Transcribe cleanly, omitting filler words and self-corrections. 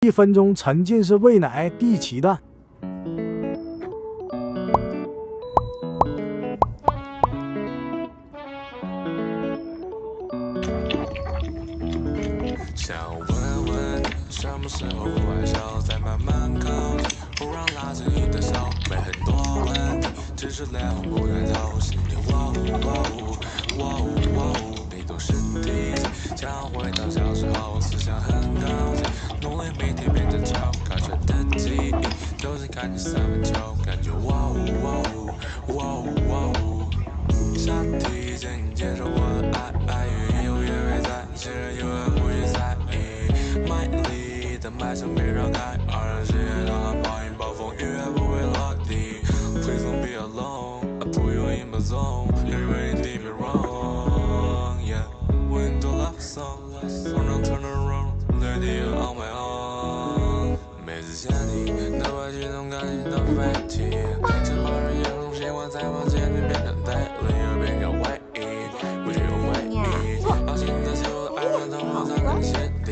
1分钟沉浸式喂奶地脐蛋。想问问你什么时候不害羞，再慢慢靠近，不让拉紧你的手。没很多问题，只是脸红不抬头，心里哇呜哇呜哇呜哇呜，你都是第几？想回到小时候，思想很高级，努力每天变成球，考学的记忆，就近看你三分球，感觉哇呜哇呜哇呜哇呜。下题，请你接受我的爱与有约会在，现任永远不许在意。卖力的迈向别绕开，20世界都很暴雨暴风雨也不会落地。Please don't be alone, I put you in my zone. Everybody did me wrong, yeah. When the love song, turn around, lady you on my own. 每次想你，都会激动感情的飞起，前方人有种习惯在往前面变成对立，又变成回忆，不只有回忆。把新的旧的爱上，通过才能洗涤。